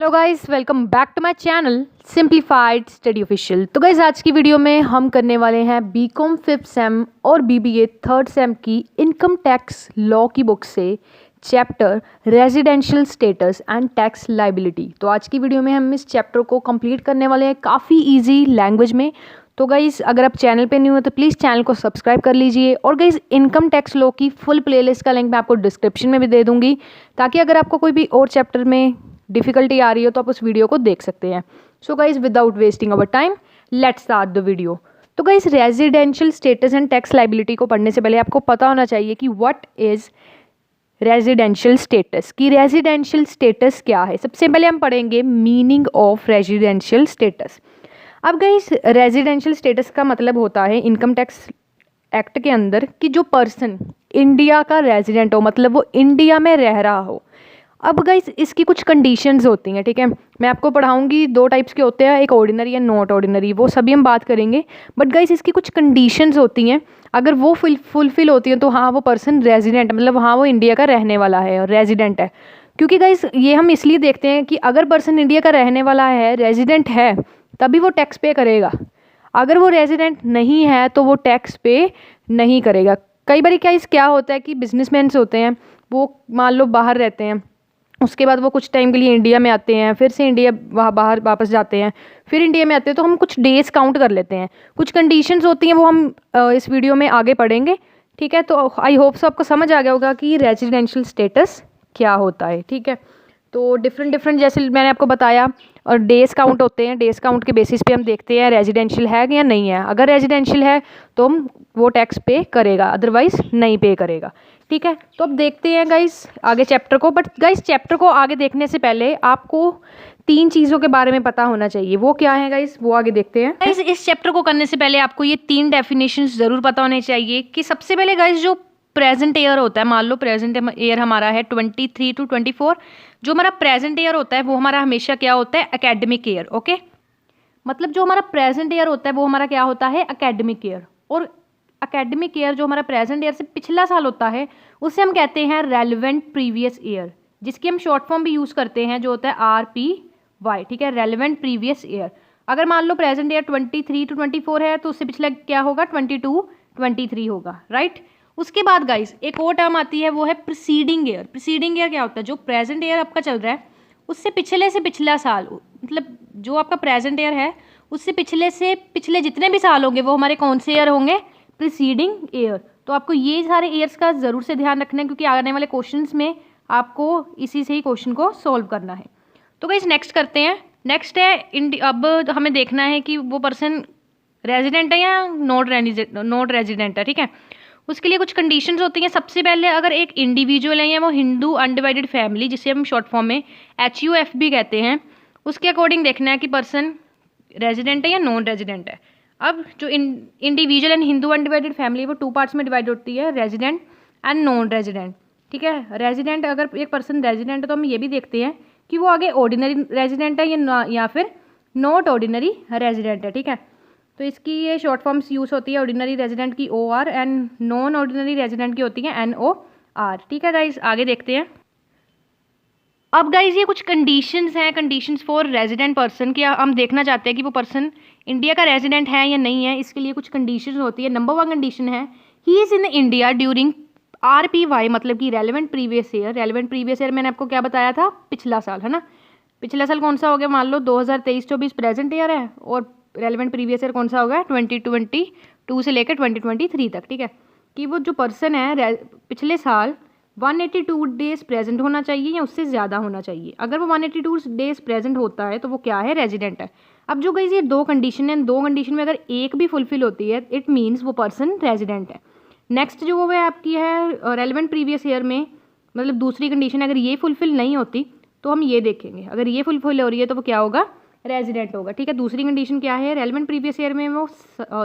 Hello guys, welcome back to my channel simplified study official. तो guys आज की video में हम करने वाले हैं बीकॉम 5th सेम और बीबीए 3rd सेम की इनकम टैक्स लॉ की बुक से chapter residential status and tax liability. तो आज की वीडियो में हम इस चैप्टर को कंप्लीट करने वाले हैं काफ़ी इजी लैंग्वेज में। तो गाइस अगर आप चैनल पे न्यू हो तो प्लीज़ चैनल को सब्सक्राइब कर लीजिए। और गाइस इनकम टैक्स लॉ की फुल प्लेलिस्ट का लिंक मैं आपको डिस्क्रिप्शन में भी दे दूँगी, ताकि अगर आपको कोई भी और चैप्टर में डिफ़िकल्टी आ रही हो तो आप उस वीडियो को देख सकते हैं। So guys without wasting our time let's start the video. तो guys residential status and tax liability को पढ़ने से पहले आपको पता होना चाहिए कि व्हाट इज़ रेजिडेंशियल स्टेटस, कि रेजिडेंशियल स्टेटस क्या है। सबसे पहले हम पढ़ेंगे मीनिंग ऑफ रेजिडेंशियल स्टेटस। अब गाइज रेजिडेंशियल स्टेटस का मतलब होता है इनकम टैक्स एक्ट के अंदर कि जो पर्सन इंडिया का रेजिडेंट हो, मतलब वो इंडिया में रह रहा हो। अब गाइस इसकी कुछ कंडीशंस होती हैं, ठीक है। मैं आपको पढ़ाऊंगी, दो टाइप्स के होते हैं, एक ऑर्डिनरी या नॉट ऑर्डिनरी, वो सभी हम बात करेंगे। बट गाइस इसकी कुछ कंडीशंस होती हैं, अगर वो फुलफिल होती हैं तो हाँ वो पर्सन रेजिडेंट, मतलब हाँ वो इंडिया का रहने वाला है और रेजिडेंट है। क्योंकि गाइस ये हम इसलिए देखते हैं कि अगर पर्सन इंडिया का रहने वाला है, रेजिडेंट है, तभी वो टैक्स पे करेगा। अगर वो रेजिडेंट नहीं है तो वो टैक्स पे नहीं करेगा। कई बार क्या होता है कि बिजनेसमैन होते हैं, वो मान लो बाहर रहते हैं, उसके बाद वो कुछ टाइम के लिए इंडिया में आते हैं, फिर से इंडिया वहाँ बाहर वापस जाते हैं, फिर इंडिया में आते हैं, तो हम कुछ डेज काउंट कर लेते हैं। कुछ कंडीशंस होती हैं, वो हम इस वीडियो में आगे पढ़ेंगे, ठीक है। तो आई होप सो आपको समझ आ गया होगा कि रेजिडेंशियल स्टेटस क्या होता है, ठीक है। तो डिफरेंट जैसे मैंने आपको बताया, और डेज काउंट होते हैं, डेज काउंट के बेसिस पे हम देखते हैं रेजिडेंशियल है या नहीं है। अगर रेजिडेंशियल है तो हम वो टैक्स पे करेगा, अदरवाइज नहीं पे करेगा, ठीक है। तो अब देखते हैं गाइस आगे चैप्टर को। बट गाइस चैप्टर को आगे देखने से पहले आपको तीन चीज़ों के बारे में पता होना चाहिए। वो क्या है गाइस, वो आगे देखते हैं। गाइस इस चैप्टर को करने से पहले आपको ये तीन डेफिनेशंस ज़रूर पता होने चाहिए। कि सबसे पहले गाइस जो प्रेजेंट ईयर होता है, मान लो प्रेजेंट ईयर हमारा है 23 to 24, जो हमारा प्रेजेंट ईयर होता है वो हमारा हमेशा क्या होता है, एकेडमिक ईयर, ओके। मतलब जो हमारा प्रेजेंट ईयर होता है वो हमारा क्या होता है, एकेडमिक ईयर। और एकेडमिक ईयर जो हमारा प्रेजेंट ईयर से पिछला साल होता है उसे हम कहते हैं रेलिवेंट प्रीवियस ईयर, जिसकी हम शॉर्ट फॉर्म भी यूज़ करते हैं जो होता है RPY, ठीक है, रेलिवेंट प्रीवियस ईयर। अगर मान लो प्रेजेंट ईयर 23 to 24 है तो उससे पिछला क्या होगा, 22 23 होगा, राइट। उसके बाद गाइस एक और टर्म आती है, वो है प्रीसीडिंग ईयर। प्रीसीडिंग ईयर क्या होता है, जो प्रेजेंट ईयर आपका चल रहा है उससे पिछला साल, मतलब जो आपका प्रेजेंट ईयर है उससे पिछले जितने भी साल होंगे वो हमारे कौन से ईयर होंगे, प्रीसीडिंग ईयर। तो आपको ये सारे ईयर्स का ज़रूर से ध्यान रखना है, क्योंकि आने वाले क्वेश्चंस में आपको इसी से ही क्वेश्चन को सॉल्व करना है। तो गाइस नेक्स्ट करते हैं। नेक्स्ट है अब हमें देखना है कि वो पर्सन रेजिडेंट है या नॉट रेजिडेंट है, ठीक है। उसके लिए कुछ कंडीशंस होती हैं। सबसे पहले अगर एक इंडिविजुअल है या वो हिंदू अनडिवाइडेड फैमिली, जिसे हम शॉर्ट फॉर्म में HUF भी कहते हैं, उसके अकॉर्डिंग देखना है कि पर्सन रेजिडेंट है या नॉन रेजिडेंट है। अब जो individual and Hindu undivided family वो 2 पार्ट्स में डिवाइड होती है, रेजिडेंट एंड नॉन रेजिडेंट, ठीक है। रेजिडेंट, अगर एक पर्सन रेजिडेंट है तो हम ये भी देखते हैं कि वो आगे ऑर्डिनरी रेजिडेंट है या फिर नॉट ऑर्डिनरी रेजिडेंट है, ठीक है। तो इसकी ये शॉर्ट फॉर्म्स यूज़ होती है, ऑर्डिनरी रेजिडेंट की OR and non ordinary resident की होती है NOR, ठीक है गाइज। आगे देखते हैं। अब गाइज ये कुछ कंडीशंस हैं, कंडीशंस फॉर रेजिडेंट पर्सन, कि हम देखना चाहते हैं कि वो पर्सन इंडिया का रेजिडेंट है या नहीं है। इसके लिए कुछ कंडीशंस होती है। नंबर 1 कंडीशन है, he is in India during RPY, मतलब कि relevant previous year. Relevant previous year मैंने आपको क्या बताया था, पिछला साल, है ना। पिछला साल कौन सा हो गया, मान लो 2023-24 प्रेजेंट ईयर है, और रेलिवेंट प्रीवियस ईयर कौन सा होगा, 2022 से लेकर 2023 तक, ठीक है। कि वो जो पर्सन है पिछले साल 182 डेज प्रेजेंट होना चाहिए या उससे ज़्यादा होना चाहिए। अगर वो 182 डेज प्रेजेंट होता है तो वो क्या है, रेजिडेंट है। अब जो गाइस ये दो कंडीशन है, दो कंडीशन में अगर एक भी फुलफिल होती है इट मीन्स वो पर्सन रेजिडेंट है। नेक्स्ट जो वो है आपकी है रेलिवेंट प्रीवियस ईयर में, मतलब दूसरी कंडीशन, अगर ये फुलफिल नहीं होती तो हम ये देखेंगे, अगर ये फुलफिल हो रही है तो वो क्या होगा, रेजिडेंट होगा, ठीक है। दूसरी कंडीशन क्या है, रेलिवेंट प्रीवियस ईयर में वो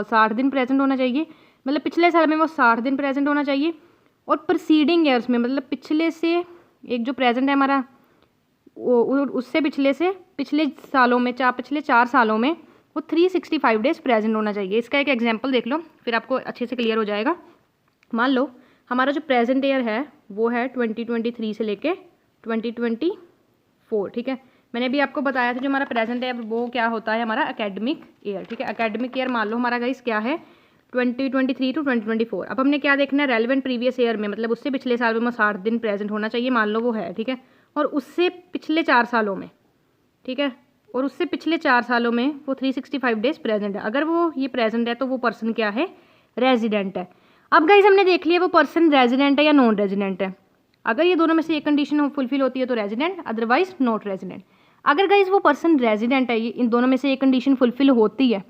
60 दिन प्रेजेंट होना चाहिए, मतलब पिछले साल में वो 60 दिन प्रेजेंट होना चाहिए। और प्रीसीडिंग ईयर्स में, मतलब पिछले से एक जो प्रेजेंट है हमारा उससे पिछले सालों में, पिछले 4 सालों में वो 365 डेज प्रेजेंट होना चाहिए। इसका एक एग्जांपल देख लो, फिर आपको अच्छे से क्लियर हो जाएगा। मान लो हमारा जो प्रेजेंट ईयर है वो है 2023 से लेके 2024, ठीक है। मैंने भी आपको बताया था जो हमारा प्रेजेंट है वो क्या होता है, हमारा एकेडमिक ईयर, ठीक है। एकेडमिक ईयर मान लो हमारा गाइस क्या है 2023 टू 2024। अब हमने क्या देखना है, रेलेवेंट प्रीवियस ईयर में, मतलब उससे पिछले साल में 60 दिन प्रेजेंट होना चाहिए, मान लो वो है, ठीक है। और उससे पिछले 4 सालों में, ठीक है, और उससे पिछले 4 सालों में वो 365 डेज प्रेजेंट है। अगर वो ये प्रेजेंट है तो वो पर्सन क्या है, रेजिडेंट है। अब गाइस हमने देख लिया वो पर्सन रेजिडेंट है या नॉन रेजिडेंट है। अगर ये दोनों में से एक कंडीशन फुलफिल होती है तो रेजिडेंट, अदरवाइज नॉट रेजिडेंट। अगर गाइस वो पर्सन रेजिडेंट है, ये इन दोनों में से एक कंडीशन फुलफिल होती है,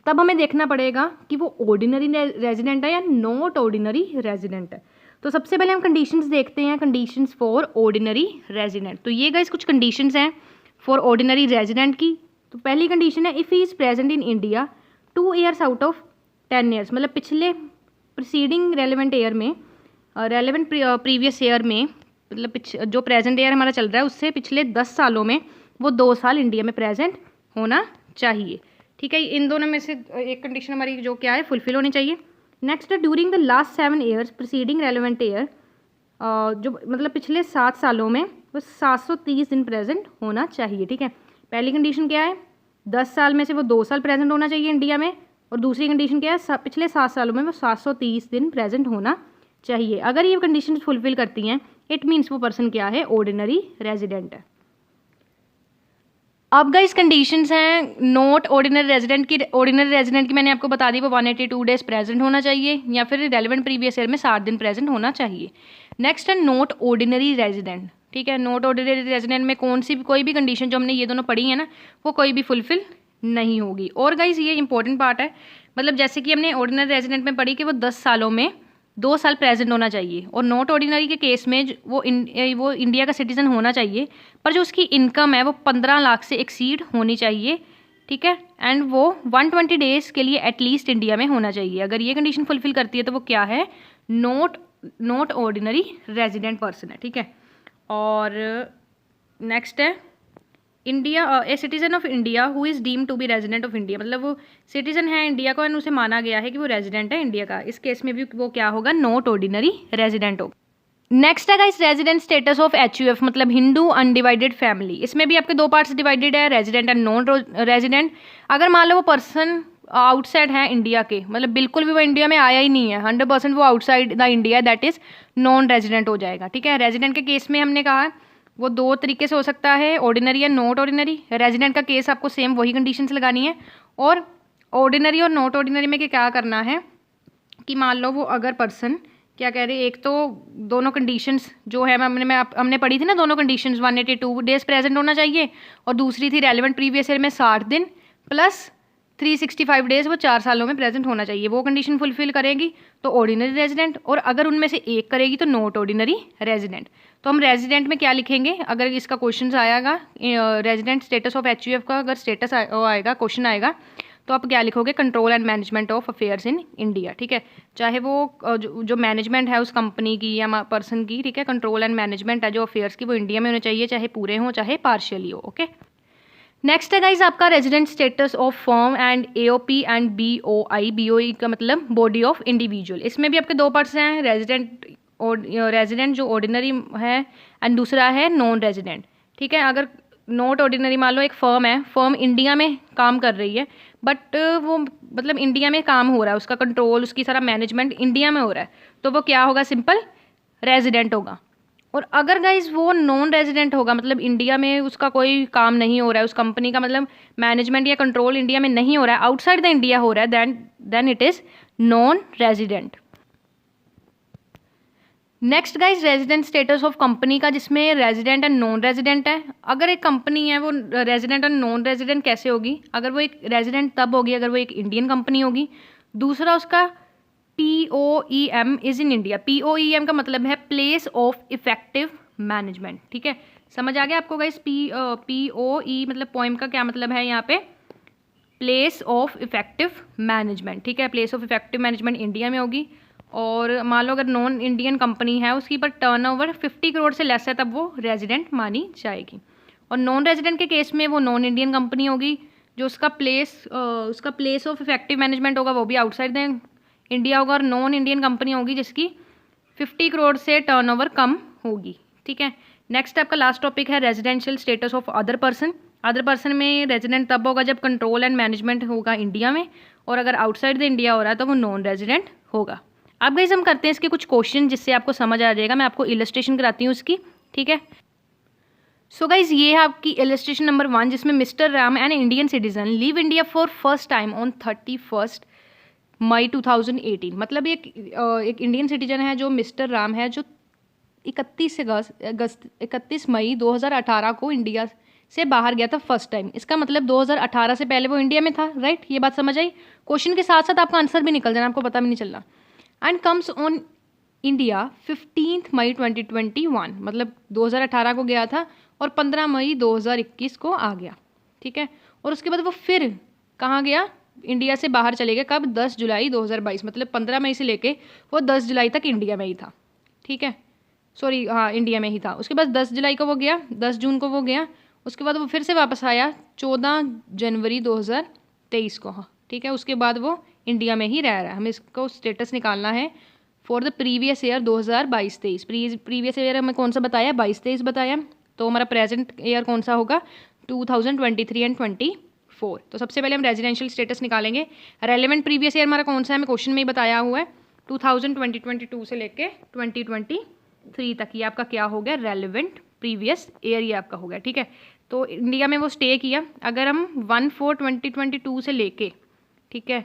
तब हमें देखना पड़ेगा कि वो ऑर्डिनरी रेजिडेंट है या नॉट ऑर्डिनरी रेजिडेंट है। तो सबसे पहले हम कंडीशंस देखते हैं, कंडीशंस फॉर ऑर्डिनरी रेजिडेंट। तो ये गाइस कुछ कंडीशंस हैं फॉर ऑर्डिनरी रेजिडेंट की। तो पहली कंडीशन है if he is present in India 2 years out of 10 years, मतलब पिछले प्रीसीडिंग रेलिवेंट ईयर में, रेलिवेंट प्रीवियस ईयर में, मतलब जो प्रेजेंट ईयर हमारा चल रहा है उससे पिछले 10 सालों में वो 2 साल इंडिया में प्रेजेंट होना चाहिए, ठीक है। इन दोनों में से एक कंडीशन हमारी जो क्या है फुलफिल होनी चाहिए। Next during the last 7 years preceding relevant year, जो मतलब पिछले 7 सालों में वो 730 दिन प्रेजेंट होना चाहिए, ठीक है। पहली कंडीशन क्या है, 10 साल में से वो 2 साल प्रेजेंट होना चाहिए इंडिया में, और दूसरी कंडीशन क्या है, पिछले 7 सालों में वो 730 दिन प्रेजेंट होना चाहिए। अगर ये कंडीशन फुलफिल करती हैं इट मीन्स वो पर्सन क्या है, ऑर्डिनरी रेजिडेंट है। अब गाइस कंडीशंस हैं नॉट ऑर्डिनरी रेजिडेंट की। ऑर्डिनरी रेजिडेंट की मैंने आपको बता दी, वो 182 डेज प्रेजेंट होना चाहिए या फिर रेलेवेंट प्रीवियस ईयर में 60 दिन प्रेजेंट होना चाहिए। नेक्स्ट है नॉट ऑर्डिनरी रेजिडेंट, ठीक है। नॉट ऑर्डिनरी रेजिडेंट में कोई भी कंडीशन जो हमने ये दोनों पढ़ी है ना, वो कोई भी फुलफिल नहीं होगी। और गाइस ये इंपॉर्टेंट पार्ट है, मतलब जैसे कि हमने ऑर्डिनरी रेजिडेंट में पढ़ी कि वो 10 सालों में 2 साल प्रेजेंट होना चाहिए, और नॉट ऑर्डिनरी के केस में वो इंडिया का सिटीजन होना चाहिए, पर जो उसकी इनकम है वो 15 लाख से एक्सीड होनी चाहिए, ठीक है। एंड वो 120 डेज के लिए एटलीस्ट इंडिया में होना चाहिए। अगर ये कंडीशन फुलफिल करती है तो वो क्या है, नॉट ऑर्डिनरी रेजिडेंट पर्सन है, ठीक है। और नेक्स्ट है India, a citizen of India who is deem to be resident of India, मतलब वो सिटीजन है इंडिया का और उसे माना गया है कि वो रेजिडेंट है इंडिया का। इस केस में भी वो क्या होगा, नॉट ऑर्डिनरी रेजिडेंट होगा। नेक्स्ट है guys resident status of HUF, मतलब हिंदू अनडिवाइडेड फैमिली। इसमें भी आपके 2 पार्ट्स डिवाइडेड है, रेजिडेंट एंड नॉन रेजिडेंट। अगर मान लो वो पर्सन आउटसाइड है इंडिया के, मतलब बिल्कुल भी वो इंडिया में आया ही नहीं है, 100% वो outside the India, that is non resident हो जाएगा, ठीक है। रेजिडेंट के केस में हमने कहा वो 2 तरीके से हो सकता है, ऑर्डिनरी या नॉट ऑर्डिनरी। रेजिडेंट का केस आपको सेम वही कंडीशंस लगानी है, और ऑर्डिनरी और नॉट ऑर्डिनरी में क्या करना है कि मान लो वो अगर पर्सन क्या कह रहे हैं, एक तो दोनों कंडीशंस जो है हमने पढ़ी थी ना, दोनों कंडीशंस 182 डेज प्रेजेंट होना चाहिए, और दूसरी थी रेलेवेंट प्रीवियस ईयर में 60 दिन प्लस 365 डेज वो 4 सालों में प्रेजेंट होना चाहिए। वो कंडीशन फुलफिल करेगी तो ऑर्डिनरी रेजिडेंट, और अगर उनमें से एक करेगी तो नॉट ऑर्डिनरी रेजिडेंट। तो हम रेजिडेंट में क्या लिखेंगे, अगर इसका क्वेश्चन आएगा रेजिडेंट स्टेटस ऑफ HUF का अगर स्टेटस आएगा, क्वेश्चन आएगा, तो आप क्या लिखोगे, control and management of affairs in India, ठीक है। चाहे वो जो मैनेजमेंट है उस कंपनी की या पर्सन की, ठीक है, कंट्रोल एंड मैनेजमेंट है जो अफेयर्स की, वो इंडिया में होने चाहिए, चाहे पूरे हों चाहे पार्शियली हो, ओके। नेक्स्ट है गाइज आपका resident status of firm and AOP and BOI। BOI का मतलब बॉडी ऑफ इंडिविजुअल। इसमें भी आपके 2 पार्ट्स हैं, रेजिडेंट जो ऑर्डिनरी है एंड दूसरा है नॉन रेजिडेंट, ठीक है। अगर नॉट ऑर्डिनरी मान लो एक फर्म है, फर्म इंडिया में काम कर रही है, बट वो मतलब इंडिया में काम हो रहा है, उसका कंट्रोल, उसकी सारा मैनेजमेंट इंडिया में हो रहा है, तो वो क्या होगा, सिंपल रेजिडेंट होगा। और अगर गाइज वो नॉन रेजिडेंट होगा, मतलब इंडिया में उसका कोई काम नहीं हो रहा है, उस कंपनी का मतलब मैनेजमेंट या कंट्रोल इंडिया में नहीं हो रहा है, आउटसाइड द इंडिया हो रहा है, then it is non resident. Next guys resident status of company का, जिसमें रेजिडेंट एंड नॉन रेजिडेंट है। अगर एक कंपनी है वो रेजिडेंट एंड नॉन रेजिडेंट कैसे होगी, अगर वो एक रेजिडेंट तब होगी अगर वो एक इंडियन कंपनी होगी। दूसरा उसका POEM is in India. POEM का मतलब है प्लेस ऑफ इफेक्टिव मैनेजमेंट, ठीक है। समझ आ गया आपको गाइस, POE मतलब पोएम का क्या मतलब है यहाँ पे, प्लेस ऑफ इफेक्टिव मैनेजमेंट, ठीक है। Place of effective management India में होगी, और मान लो अगर नॉन इंडियन कंपनी है उसकी पर टर्नओवर 50 करोड़ से लेस है, तब वो रेजिडेंट मानी जाएगी। और नॉन रेजिडेंट के केस में वो नॉन इंडियन कंपनी होगी, जो उसका प्लेस ऑफ इफेक्टिव मैनेजमेंट होगा वो भी आउटसाइड द इंडिया होगा, और नॉन इंडियन कंपनी होगी जिसकी 50 करोड़ से टर्नओवर कम होगी, ठीक है। नेक्स्ट आपका लास्ट टॉपिक है residential status of other person. Other person में रेजिडेंट तब होगा जब कंट्रोल एंड मैनेजमेंट होगा इंडिया में, और अगर आउटसाइड द इंडिया हो रहा है तो वो नॉन रेजिडेंट होगा। अब गाइस हम करते हैं इसके कुछ क्वेश्चन जिससे आपको समझ आ जाएगा। मैं आपको इलस्ट्रेशन कराती हूँ उसकी, ठीक है। सो गाइज ये है आपकी इलस्ट्रेशन नंबर 1, जिसमें mister Ram an Indian citizen leave India for first time on 31 मई 2018। मतलब एक इंडियन सिटीजन है जो मिस्टर राम है, जो 31 मई 2018 को इंडिया से बाहर गया था फर्स्ट टाइम। इसका मतलब 2018 से पहले वो इंडिया में था, राइट। ये बात समझ आई। क्वेश्चन के साथ साथ आपका आंसर भी निकल जाना, आपको पता भी नहीं चलना। एंड कम्स ऑन इंडिया 15 मई 2021, मतलब 2018 को गया था और 15 मई 2021 को आ गया, ठीक है। और उसके बाद वो फिर कहाँ गया, इंडिया से बाहर चले गए। कब? 10 जुलाई 2022, मतलब 15 मई से लेके वो 10 जुलाई तक इंडिया में ही था, ठीक है। सॉरी, हाँ, इंडिया में ही था। उसके बाद 10 जुलाई को वो गया, 10 जून को वो गया। उसके बाद वो फिर से वापस आया 14 जनवरी 2023 को, हाँ, ठीक है। उसके बाद वो इंडिया में ही रह रहा है। हमें इसको स्टेटस निकालना है for the previous year 2022-23। Previous year हमें कौन सा बताया? 22-23 बताया। तो हमारा प्रेजेंट ईयर कौन सा होगा? 2023 एंड 24। तो सबसे पहले हम रेजिडेंशियल स्टेटस निकालेंगे। रेलेवेंट प्रीवियस ईयर हमारा कौन सा है? हमें क्वेश्चन में ही बताया हुआ है 2022 से लेके 2023 तक। ये आपका क्या हो गया? रेलेवेंट प्रीवियस ईयर ये आपका हो गया, ठीक है। तो इंडिया में वो स्टे किया। अगर हम 1/4/2022 से लेके, ठीक है,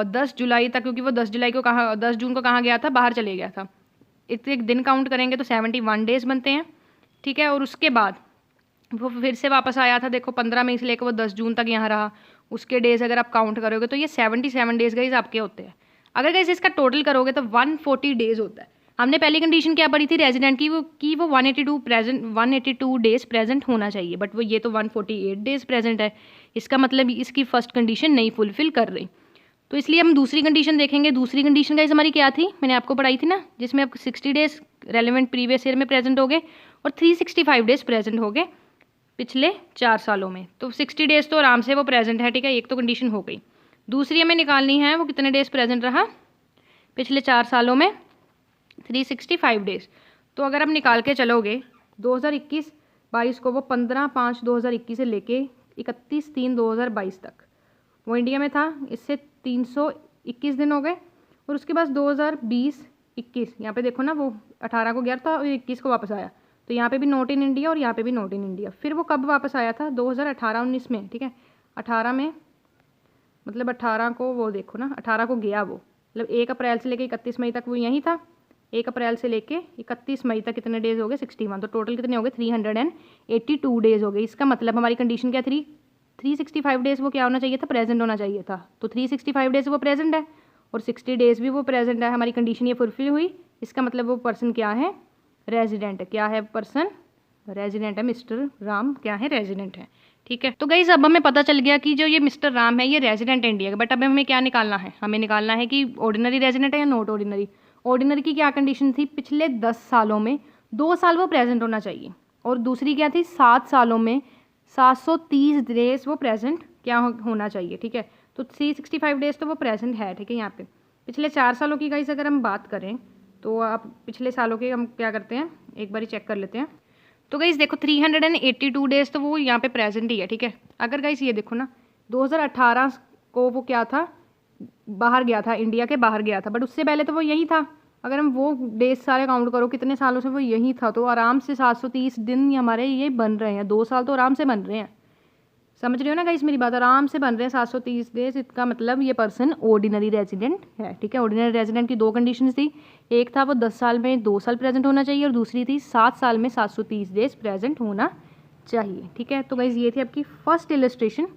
10 जुलाई तक, क्योंकि वो 10 जून को कहाँ गया था? बाहर चले गया था। एक दिन काउंट करेंगे तो 71 डेज बनते हैं, ठीक है। और उसके बाद वो फिर से वापस आया था, देखो 15 मई से लेकर वो 10 जून तक यहाँ रहा। उसके डेज अगर आप काउंट करोगे तो ये 77 डेज गाइस आपके होते हैं। अगर गाइस इसका टोटल करोगे तो 140 डेज होता है। हमने पहली कंडीशन क्या पढ़ी थी रेजिडेंट की? वो 182 डेज प्रेजेंट होना चाहिए, बट वो ये तो 148 डेज प्रेजेंट है। इसका मतलब इसकी फर्स्ट कंडीशन नहीं फुलफिल कर रही, तो इसलिए हम दूसरी कंडीशन देखेंगे। दूसरी कंडीशन गाइस हमारी क्या थी? मैंने आपको पढ़ाई थी ना, जिसमें आप 60 डेज रेलेवेंट प्रीवियस ईयर में प्रेजेंट हो गए और 365 डेज प्रेजेंट हो गए पिछले 4 सालों में। तो 60 डेज तो आराम से वो प्रेजेंट है, ठीक है। एक तो कंडीशन हो गई। दूसरी हमें निकालनी है वो कितने डेज प्रेजेंट रहा पिछले 4 सालों में? 365 डेज। तो अगर आप निकाल के चलोगे 2021-22 को वो 15/5/2021 से लेके 31/3/2022 तक वो इंडिया में था। इससे 321 दिन हो गए। और उसके बाद 2020-21, यहाँ पे देखो ना, वो 18 को गया था और 21 को वापस आया। तो यहाँ पे भी नॉट इन इंडिया और यहाँ पे भी नॉट इन इंडिया। फिर वो कब वापस आया था? 2018-19 में, ठीक है। 18 में, मतलब 18 को वो देखो ना, 18 को गया वो, मतलब 1 अप्रैल से लेके 31 मई तक वो यहीं था। 1 अप्रैल से लेके 31 मई तक कितने डेज हो गए? 61। तो टोटल कितने हो गए? 382 डेज हो गए। इसका मतलब हमारी कंडीशन क्या थी? 365 डेज वो क्या होना चाहिए था? प्रेजेंट होना चाहिए था। तो 365 डेज वो प्रेजेंट है और 60 डेज भी वो प्रेजेंट है। हमारी कंडीशन ये फुलफिल हुई। इसका मतलब वो पर्सन क्या है? रेजिडेंट है। क्या है? पर्सन रेजिडेंट है। मिस्टर राम क्या है? रेजिडेंट है, ठीक है। तो गाइस अब हमें पता चल गया कि जो ये मिस्टर राम है ये रेजिडेंट इंडिया का। बट अब हमें क्या निकालना है? हमें निकालना है कि ऑर्डिनरी रेजिडेंट है या नॉट ऑर्डिनरी। ऑर्डिनरी की क्या कंडीशन थी? पिछले 10 सालों में 2 साल वो प्रेजेंट होना चाहिए। और दूसरी क्या थी? 7 सालों में 730 डेज वो प्रेजेंट क्या होना चाहिए, ठीक है। तो 365 डेज तो वो प्रेजेंट है, ठीक है। यहाँ पे पिछले 4 सालों की गाइस अगर हम बात करें तो आप पिछले सालों के हम क्या करते हैं, एक बार चेक कर लेते हैं। तो गाइस देखो 382 डेज तो वो यहाँ पे प्रेजेंट ही है, ठीक है। अगर गाइस ये देखो ना, 2018 को वो क्या था? बाहर गया था, इंडिया के बाहर गया था। बट उससे पहले तो वो यहीं था। अगर हम वो डेज सारे काउंट करो कितने सालों से वो यहीं था, तो आराम से 730 दिन हमारे ये बन रहे हैं। 2 साल तो आराम से बन रहे हैं। समझ रहे हो ना गाइस मेरी बात? आराम से बन रहे हैं 730 डेज। इसका मतलब ये पर्सन ऑर्डिनरी रेजिडेंट है, ठीक है। ऑर्डिनरी रेजिडेंट की 2 कंडीशंस थी। एक था वो 10 साल में 2 साल प्रेजेंट होना चाहिए और दूसरी थी 7 साल में 730 डेज प्रेजेंट होना चाहिए, ठीक है। तो गाइस ये थी आपकी first illustration.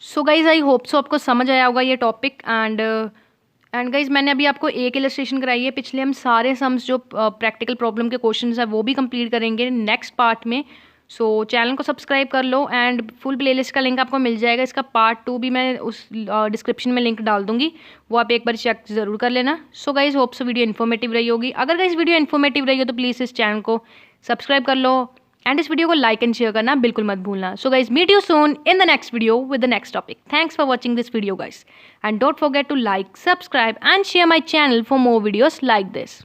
So guys I hope so आपको समझ आया होगा ये टॉपिक। एंड गाइज मैंने अभी आपको एक इलस्ट्रेशन कराई है। पिछले हम सारे सम्स जो प्रैक्टिकल प्रॉब्लम के क्वेश्चंस है वो भी कंप्लीट करेंगे नेक्स्ट पार्ट में। सो चैनल को सब्सक्राइब कर लो एंड फुल प्लेलिस्ट का लिंक आपको मिल जाएगा। इसका पार्ट 2 भी मैं उस डिस्क्रिप्शन में लिंक डाल दूंगी, वो आप एक बार चेक ज़रूर कर लेना। So guys hope so video informative रही होगी। अगर गाइज वीडियो इन्फॉर्मेटिव रही हो तो प्लीज़ इस चैनल को सब्सक्राइब कर लो एंड इस वीडियो को लाइक एंड शेयर करना बिल्कुल मत भूलना। So guys meet you soon in the next video with the next topic. Thanks for watching this video guys and don't forget to like, subscribe and share my channel for more videos like this.